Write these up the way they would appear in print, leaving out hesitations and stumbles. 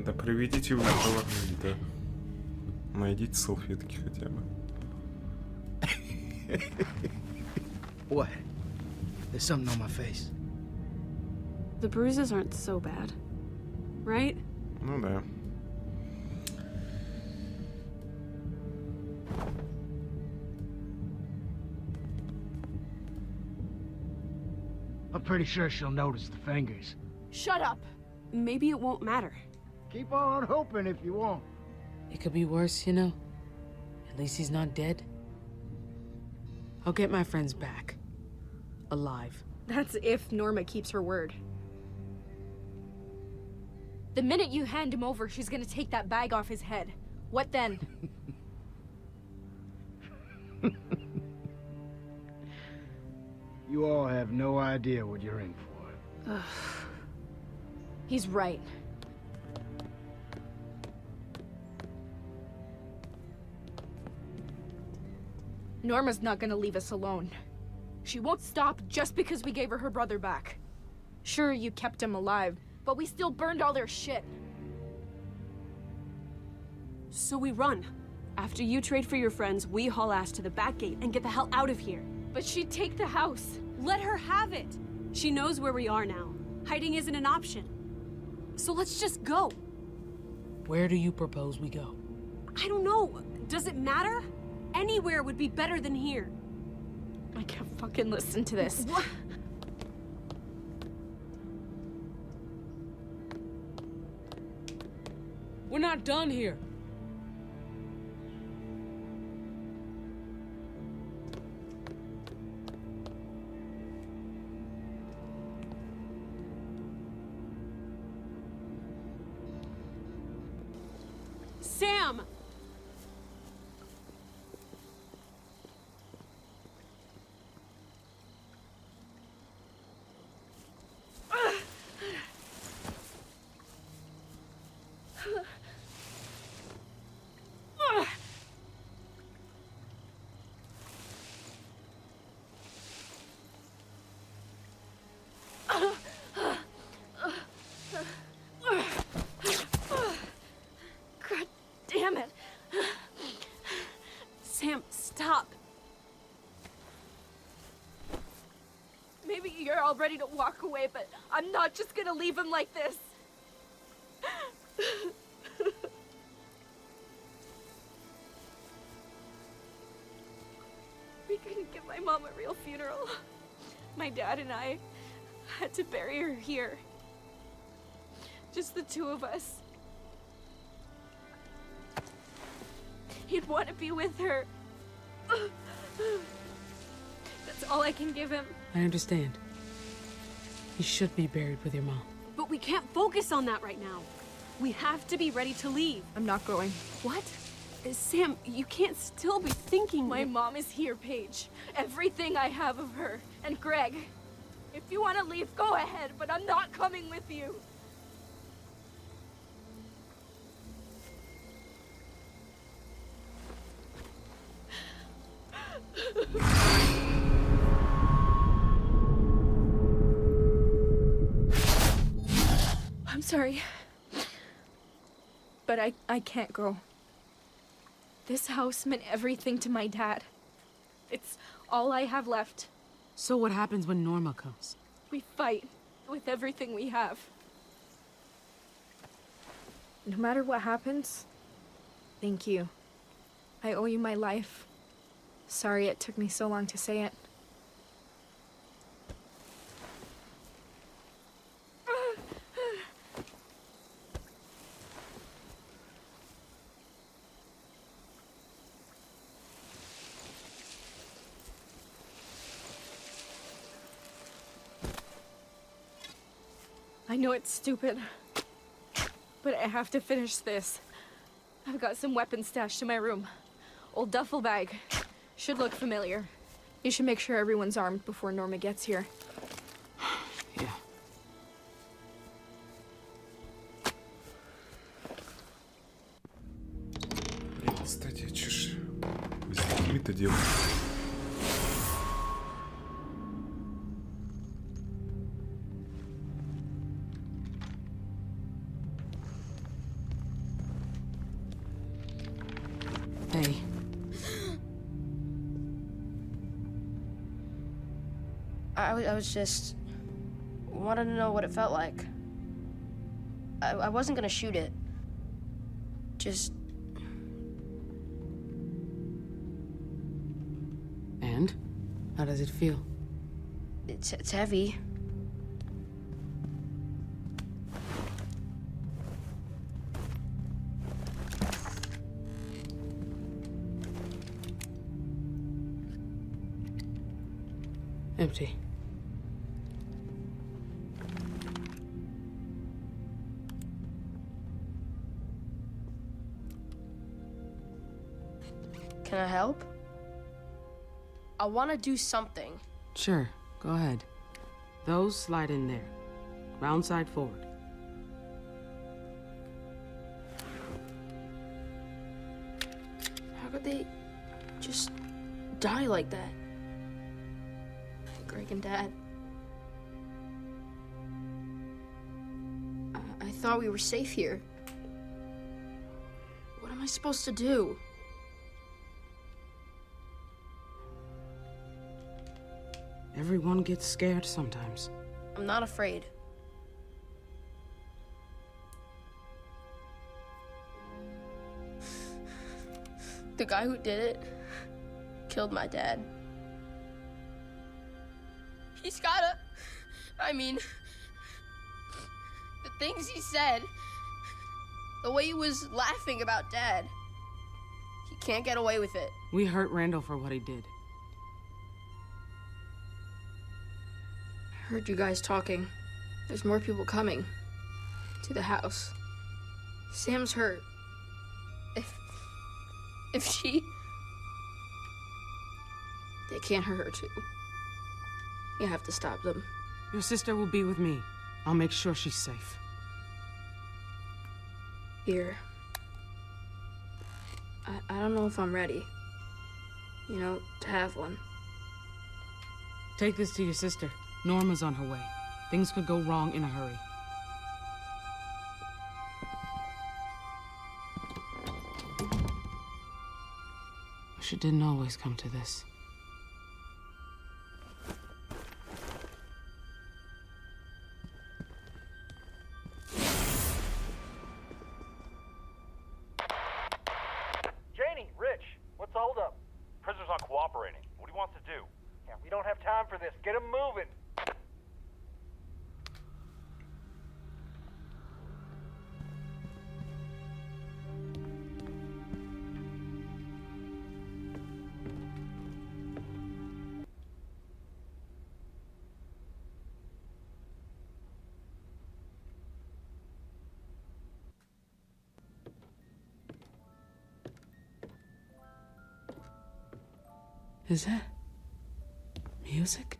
Да приведите его в положение, да. Найдите салфетки хотя бы. What? There's something on my face. The bruises aren't so bad, right? Ну да. I'm pretty sure she'll notice the fingers. Shut up! Maybe it won't matter. Keep on hoping if you want. It could be worse, you know? At least he's not dead. I'll get my friends back. Alive. That's if Norma keeps her word. The minute you hand him over, she's gonna take that bag off his head. What then? You all have no idea what you're in for. He's right. Norma's not gonna leave us alone. She won't stop just because we gave her brother back. Sure, you kept him alive, but we still burned all their shit. So we run. After you trade for your friends, we haul ass to the back gate and get the hell out of here. But she'd take the house. Let her have it. She knows where we are now. Hiding isn't an option. So let's just go. Where do you propose we go? I don't know. Does it matter? Anywhere would be better than here. I can't fucking listen to this. What? We're not done here. Sam! God damn it. Sam, stop. Maybe you're all ready to walk away, but I'm not just gonna leave him like this. We couldn't give my mom a real funeral. My dad and I had to bury her here. Just the two of us. He'd want to be with her. That's all I can give him. I understand. You should be buried with your mom. But we can't focus on that right now. We have to be ready to leave. I'm not going. What? Sam, you can't still be thinking. My mom is here, Paige. Everything I have of her. And Greg. If you want to leave, go ahead, but I'm not coming with you. I'm sorry. But I can't go. This house meant everything to my dad. It's all I have left. So what happens when Norma comes? We fight with everything we have. No matter what happens, thank you. I owe you my life. Sorry it took me so long to say it. I know it's stupid, but I have to finish this. I've got some weapons stashed in my room. Old duffel bag. Should look familiar. You should make sure everyone's armed before Norma gets here. Yeah. Кстати, чё ж с детьми-то делать? Hey. I was just... wanted to know what it felt like. I wasn't gonna shoot it. Just... And? How does it feel? It's heavy. Empty. Can I help? I want to do something. Sure, go ahead. Those slide in there. Round side forward. How could they just die like that? Greg and Dad. I thought we were safe here. What am I supposed to do? Everyone gets scared sometimes. I'm not afraid. The guy who did it killed my dad. He's gotta... I mean... the things he said... the way he was laughing about Dad... he can't get away with it. We hurt Randall for what he did. I heard you guys talking. There's more people coming. To the house. Sam's hurt. If she... they can't hurt her too. You have to stop them. Your sister will be with me. I'll make sure she's safe. Here. I don't know if I'm ready. You know, to have one. Take this to your sister. Norma's on her way. Things could go wrong in a hurry. Wish it didn't always come to this. Janie, Rich, what's the holdup? Prisoner's not cooperating. What do you want to do? Yeah, we don't have time for this. Get him moving. Is that music?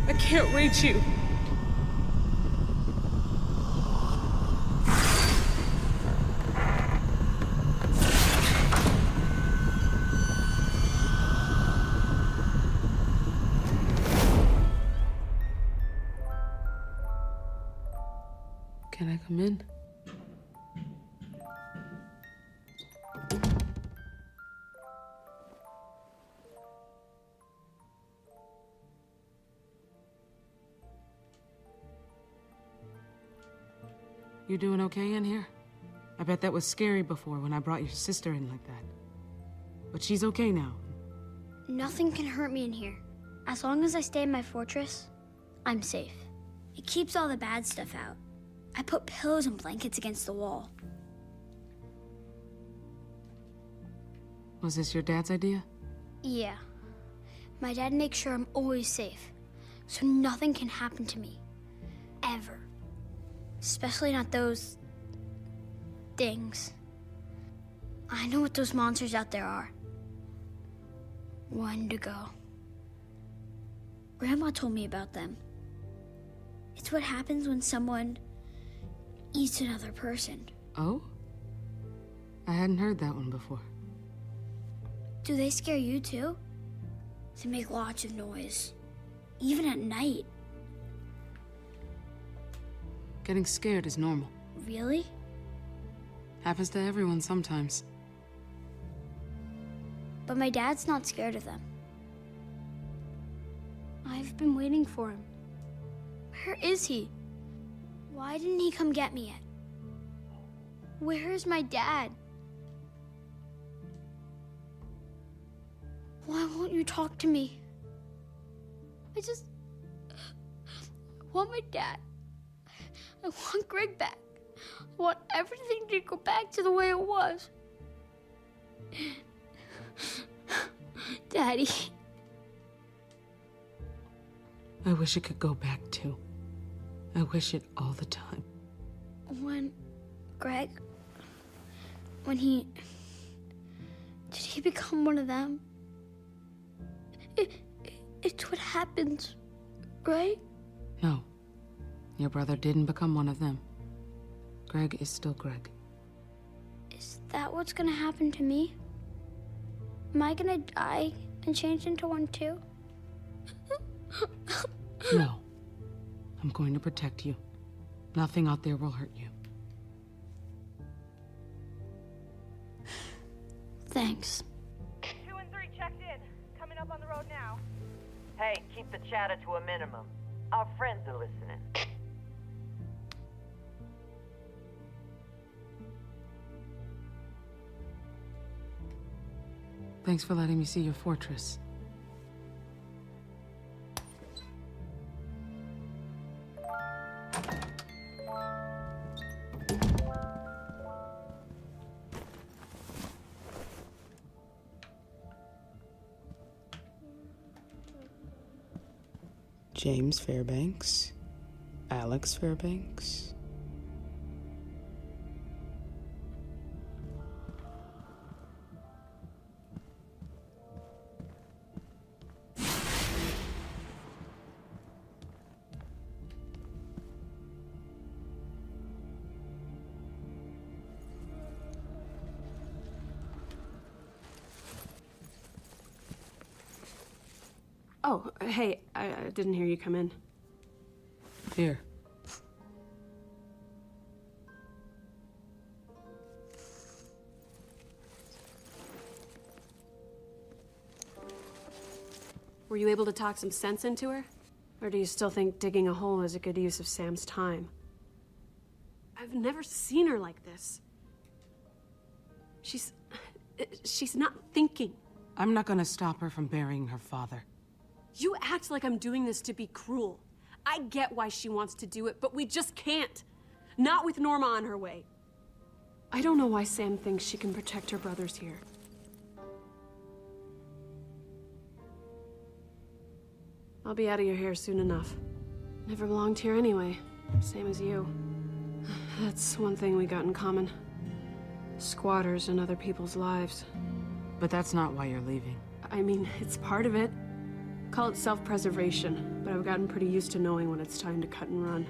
I can't reach you. Can I come in? You doing okay in here? I bet that was scary before when I brought your sister in like that. But she's okay now. Nothing can hurt me in here. As long as I stay in my fortress, I'm safe. It keeps all the bad stuff out. I put pillows and blankets against the wall. Was this your dad's idea? Yeah. My dad makes sure I'm always safe, so nothing can happen to me. Ever. Especially not those... things. I know what those monsters out there are. Wendigo. Grandma told me about them. It's what happens when someone eats another person. Oh? I hadn't heard that one before. Do they scare you too? They make lots of noise, even at night. Getting scared is normal. Really? Happens to everyone sometimes. But my dad's not scared of them. I've been waiting for him. Where is he? Why didn't he come get me yet? Where is my dad? Why won't you talk to me? I want my dad. I want Greg back. I want everything to go back to the way it was. Daddy. I wish it could go back too. I wish it all the time. When did he become one of them? It's what happens, right? No. Your brother didn't become one of them. Greg is still Greg. Is that what's gonna happen to me? Am I gonna die and change into one too? No. I'm going to protect you. Nothing out there will hurt you. Thanks. 2 and 3 checked in. Coming up on the road now. Hey, keep the chatter to a minimum. Our friends are listening. Thanks for letting me see your fortress. James Fairbanks, Alex Fairbanks. Oh, hey, I didn't hear you come in. Here. Were you able to talk some sense into her? Or do you still think digging a hole is a good use of Sam's time? I've never seen her like this. She's not thinking. I'm not gonna stop her from burying her father. You act like I'm doing this to be cruel. I get why she wants to do it, but we just can't. Not with Norma on her way. I don't know why Sam thinks she can protect her brothers here. I'll be out of your hair soon enough. Never belonged here anyway, same as you. That's one thing we got in common. Squatters in other people's lives. But that's not why you're leaving. I mean, it's part of it. Call it self-preservation, but I've gotten pretty used to knowing when it's time to cut and run.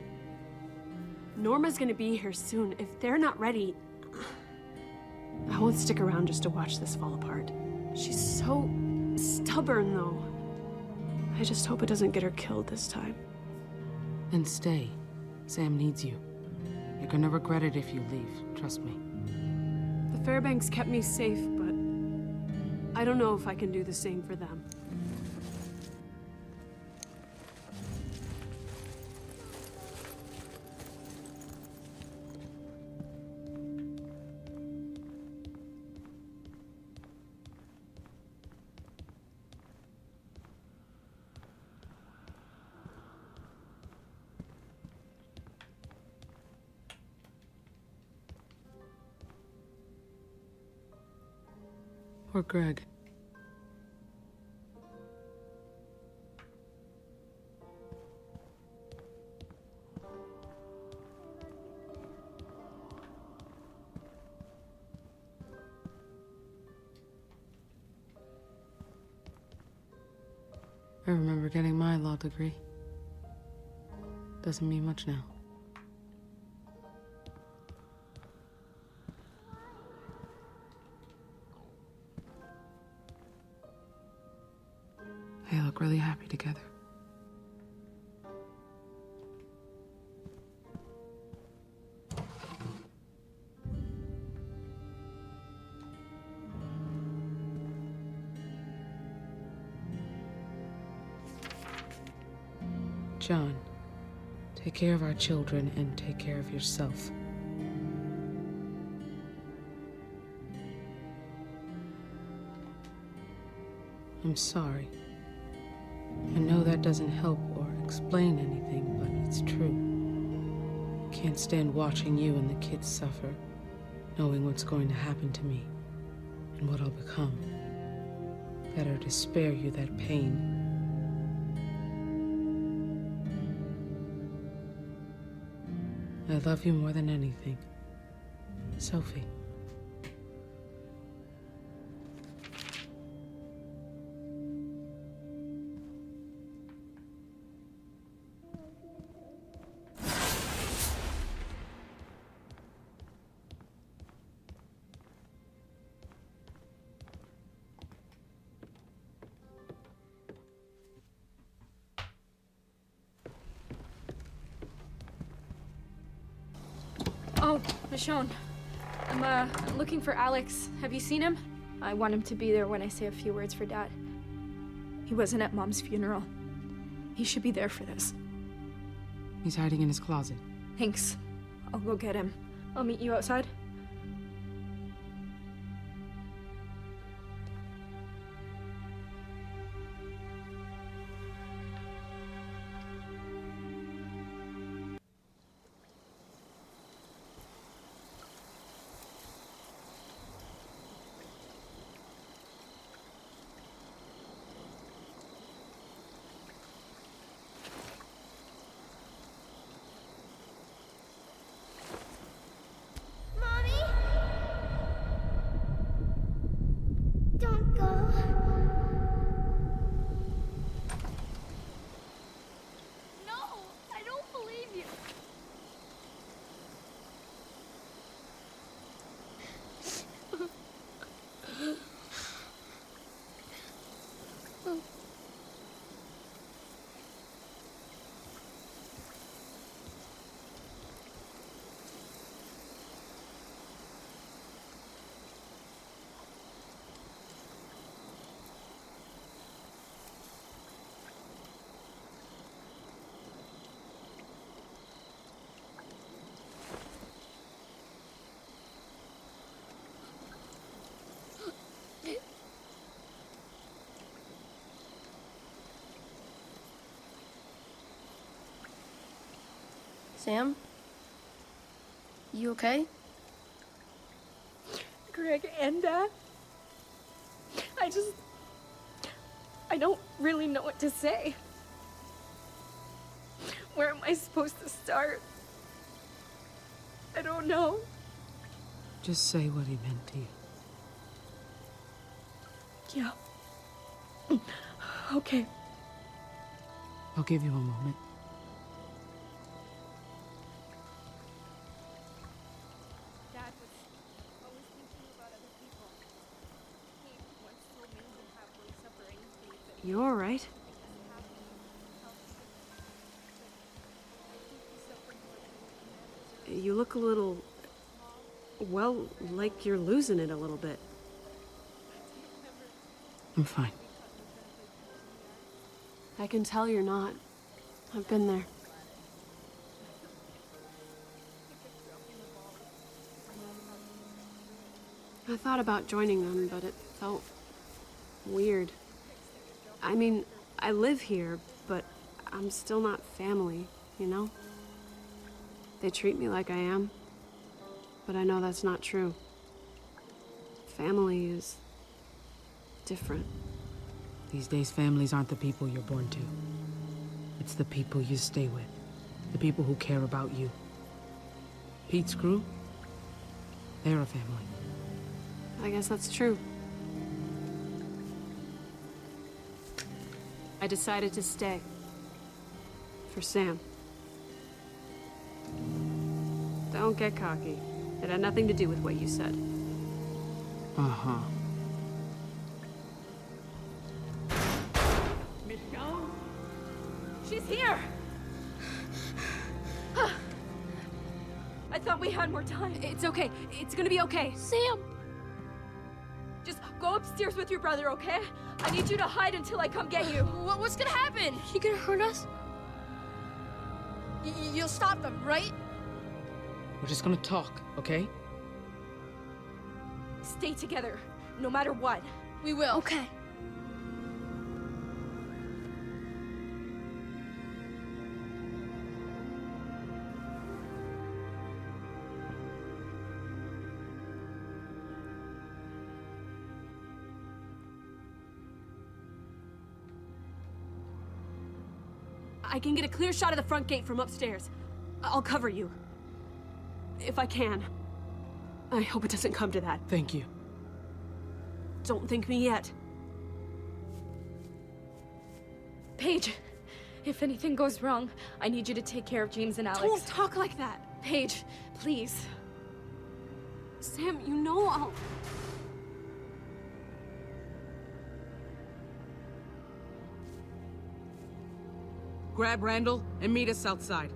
Norma's gonna be here soon. If they're not ready, I won't stick around just to watch this fall apart. She's so stubborn, though. I just hope it doesn't get her killed this time. Then stay. Sam needs you. You're gonna regret it if you leave, trust me. The Fairbanks kept me safe, but I don't know if I can do the same for them. Poor Greg. I remember getting my law degree. Doesn't mean much now. look really happy together. John, take care of our children and take care of yourself. I'm sorry. I know that doesn't help or explain anything, but it's true. I can't stand watching you and the kids suffer, knowing what's going to happen to me and what I'll become. Better to spare you that pain. I love you more than anything. Sophie. Oh, Michonne. I'm looking for Alex. Have you seen him? I want him to be there when I say a few words for Dad. He wasn't at Mom's funeral. He should be there for this. He's hiding in his closet. Thanks. I'll go get him. I'll meet you outside. Don't go. No, I don't believe you. Sam? You okay? Greg and Dad? I don't really know what to say. Where am I supposed to start? I don't know. Just say what he meant to you. Yeah. Okay. I'll give you a moment. Dad was always thinking about other people. He once told me he halfway suffering believed that You all right? You look a little, well, like you're losing it a little bit. I'm fine. I can tell you're not. I've been there. I thought about joining them, but it felt weird. I mean, I live here, but I'm still not family, you know? They treat me like I am, but I know that's not true. Family is different. These days, families aren't the people you're born to. It's the people you stay with. The people who care about you. Pete's crew, they're a family. I guess that's true. I decided to stay. For Sam. Don't get cocky. It had nothing to do with what you said. Uh-huh. Michonne? She's here! I thought we had more time. It's okay. It's gonna be okay. Sam! Just go upstairs with your brother, okay? I need you to hide until I come get you. What's gonna happen? He gonna hurt us? You'll stop them, right? We're just gonna talk, okay? Stay together, no matter what. We will. Okay. I can get a clear shot of the front gate from upstairs. I'll cover you. If I can. I hope it doesn't come to that. Thank you. Don't thank me yet. Paige, if anything goes wrong, I need you to take care of James and Alex. Don't talk like that. Paige, please. Sam, you know I'll... Grab Randall and meet us outside.